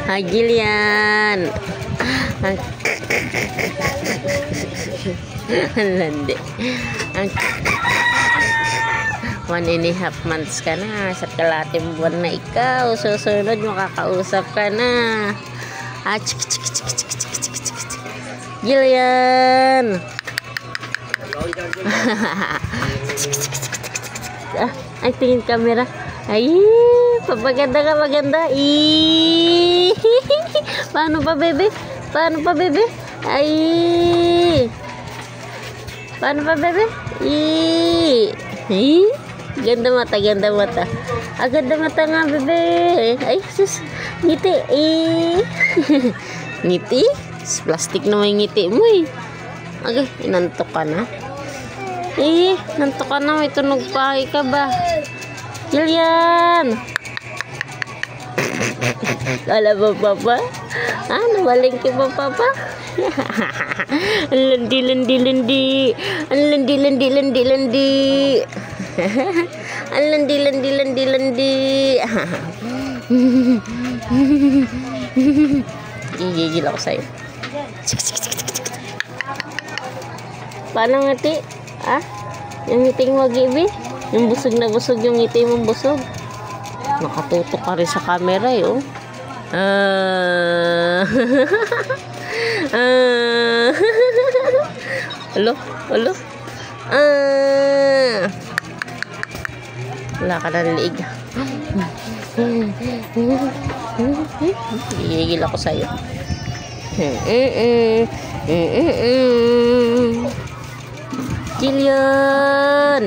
Hi, Jillian. Ang landi. 1.5 months ka na. Sa kalating buwan na ikaw. Susunod, makakausap ka na. Jillian. Ay, tingin camera. Ay, papaganda ka, maganda. Paano pa, bebe? Paano pa, bebe? Ay. Paano pa, bebe? Ganda mata, ganda mata. Ah, ganda mata nga, bebe. Ay, sus. Ngiti. Ngiti? Plastic na may ngiti mo eh. Okay, inantok ka na. Nantok ka na. May tunog pa. Ka ba? Jillian. Kala ba, papa? Nawaling ka ba, papa? Ang landi, landi, landi. Ang landi, landi, landi, landi. Ang landi, landi, landi, landi. Gigigil ako sa'yo. Paano ngiti? Yung ngiting wag-ibi? Yung busog na busog, yung ngiti mong busog. Nakatutok ka rin sa camera eh, oh. Alo? Alo? Wala ka ng liig. Gigigil ako sa'yo. Jillian.